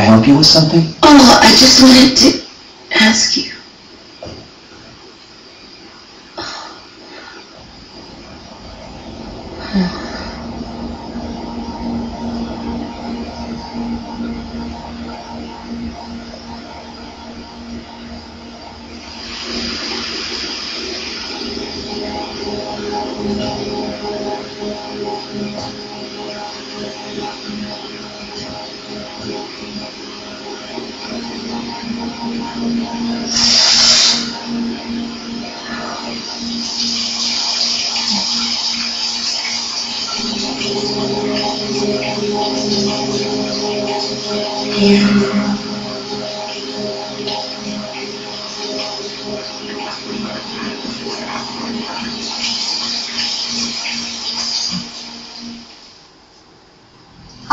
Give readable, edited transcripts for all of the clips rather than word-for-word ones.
help you with something? Oh, I just wanted to ask you.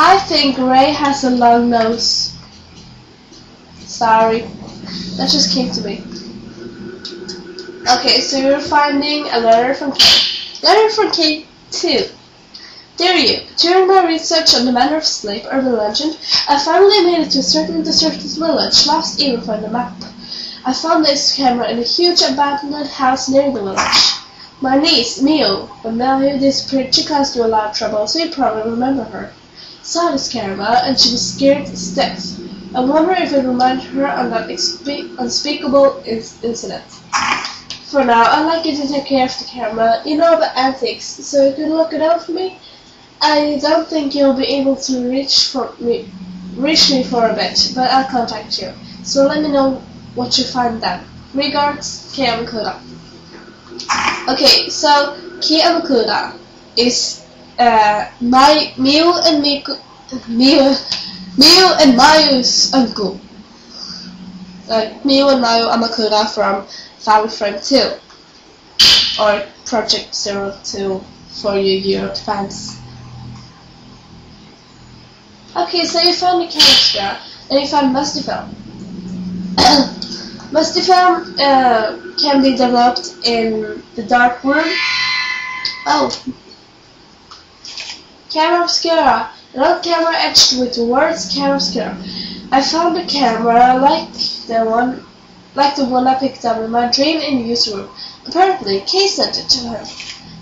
I think Ray has a long nose. Sorry, that just came to me. Okay, so you're finding a letter from K. Letter from K2. Dear you, during my research on the manner of sleep urban legend, I finally made it to a certain deserted village, lost even from the map. I found this camera in a huge abandoned house near the village. My niece, Mio, when Mio disappeared, she caused you a lot of trouble, so you probably remember her. Saw this camera, and she was scared to death. I wonder if it reminded her of that unspeakable incident. For now, I'd like you to take care of the camera. You know about antiques, so you can look it up for me. I don't think you'll be able to reach me for a bit, but I'll contact you. So let me know what you find then. Regards, Kei Amakura. Okay, so Kei Amakura is Miu and Mayu's uncle. Miu and Mayu Amakura from Family Friend 2, or Project 02 for you Europe fans. Okay, so you found the camera, and you found musty film. Musty film can be developed in the dark room. Oh, camera obscura, an old camera etched with the words camera obscura. I found a camera like the one I picked up in my dream in the user room. Apparently, Kay sent it to her.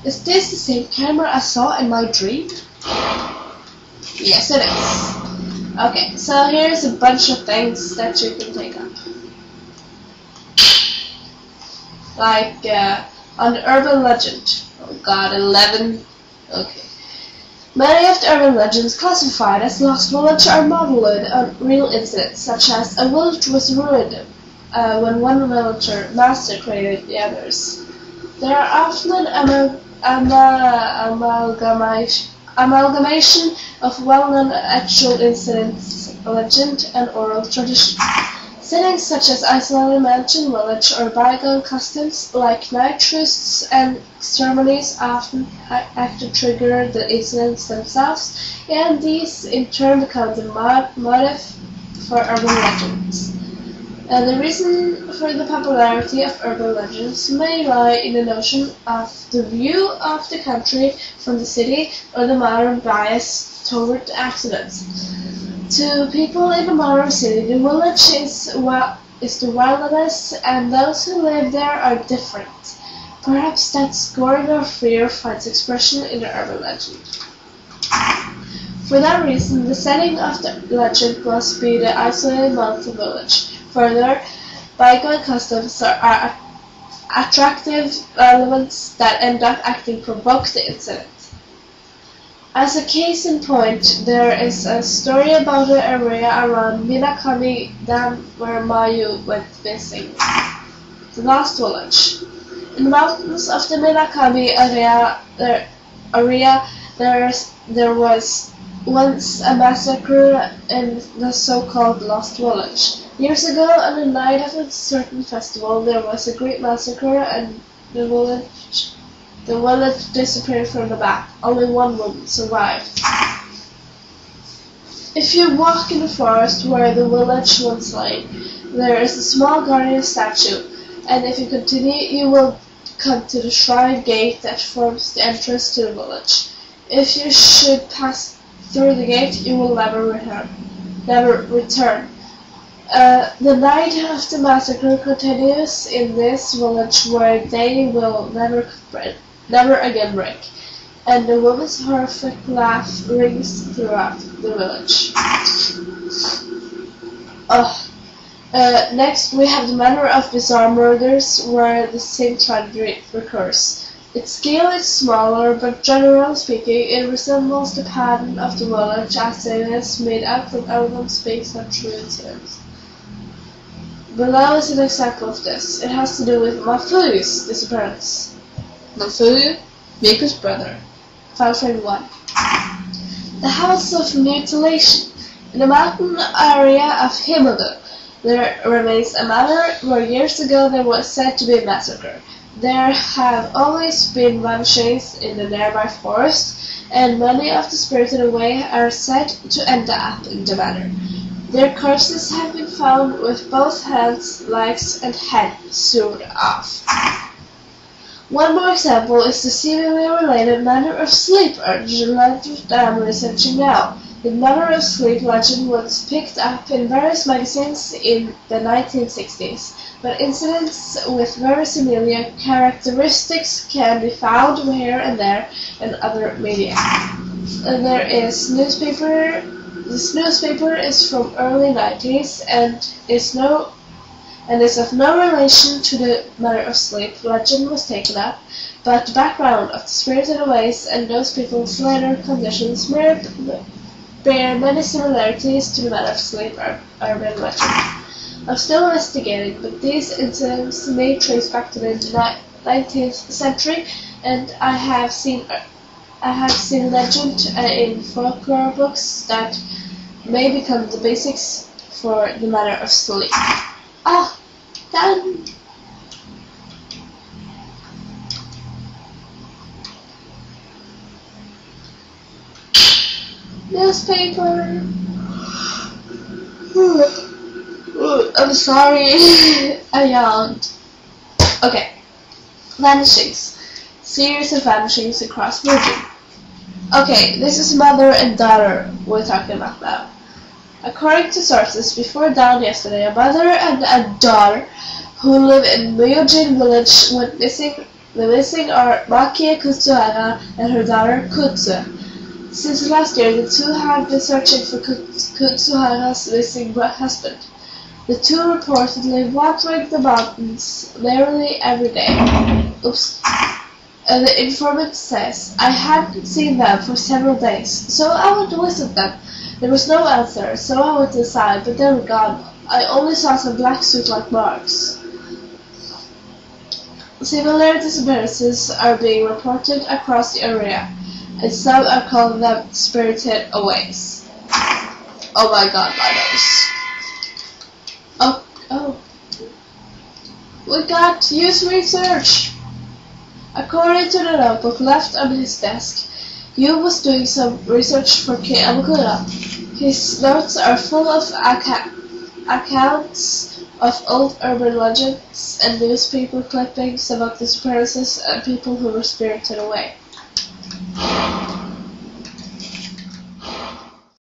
Is this the same camera I saw in my dream? Yes, it is. Okay, so here's a bunch of things that you can take up. Like, on the urban legend. Oh god, 11. Okay. Many of the urban legends classified as Lost Village are modeled on real incidents, such as a village was ruined when one villager massacred the others. There are often an amalgamation of well-known actual incidents, legend, and oral tradition. Settings such as isolated mansion, village, or bygone customs like night trysts and ceremonies often act to trigger the incidents themselves, and these in turn become the motive for urban legends. The reason for the popularity of urban legends may lie in the notion of the view of the country from the city, or the modern bias toward accidents. To people in the modern city, the village is the wilderness, and those who live there are different. Perhaps that scorn or fear finds expression in the urban legend. For that reason, the setting of the legend must be the isolated mountain village. Further, bygone customs are attractive elements that end up acting provoke the incident. As a case in point, there is a story about the area around Minakami Dam where Mayu went missing. The Lost Village. In the mountains of the Minakami area there was once a massacre in the so-called Lost Village. Years ago, on the night of a certain festival, there was a great massacre and the village disappeared from the map. Only one woman survived. If you walk in the forest where the village once lay, there is a small guardian statue, and if you continue, you will come to the shrine gate that forms the entrance to the village. If you should pass through the gate, you will never return. never return. The night of the massacre continues in this village where day will never again break, and the woman's horrific laugh rings throughout the village. Next, we have the manner of bizarre murders where the same tragedy recurs. Its scale is smaller, but generally speaking, it resembles the pattern of the village as it is made up from elements based on true incidents. Below is an example of this. It has to do with Mafuyu's disappearance. Mafuyu, Miku's brother. File frame 1. The House of Mutilation. In the mountain area of Himodo, there remains a manor where years ago there was said to be a massacre. There have always been vanishings in the nearby forest, and many of the spirited away are said to end up in the manor. Their corpses have been found with both hands, legs, and head sewn off. One more example is the seemingly related Manor of Sleep legend that I'm researching now. The Manor of Sleep legend was picked up in various magazines in the 1960s, but incidents with very similar characteristics can be found here and there in other media. This newspaper is from early 90s and is of no relation to the Manor of Sleep legend was taken up, but the background of the spirited aways and those people's later conditions bear many similarities to the Manor of Sleep urban legend. I'm still investigating, but these incidents may trace back to the 19th century, and I have seen legend in folklore books that may become the basics for the Manor of Sleep. Done! Newspaper! I'm sorry, I yawned. Okay, vanishings. Series of vanishings across region. Okay, this is mother and daughter we're talking about now. According to sources, before dawn yesterday, a mother and a daughter who live in Myojin village went missing. The missing are Makie Kutsuhara and her daughter Kutsu. Since last year, the two have been searching for Kutsuhara's missing husband. The two reportedly wandering the mountains nearly every day. Oops. The informant says, I hadn't seen them for several days, so I went to visit them. There was no answer, so I went inside, but they were gone. I only saw some black suit-like marks. Similar disappearances are being reported across the area, and some are calling them spirited aways. Oh my god, my nose. Oh. We got use research! According to the notebook left on his desk, Yu was doing some research for Kei Amakura. His notes are full of accounts of old urban legends and newspaper clippings about disappearances and people who were spirited away.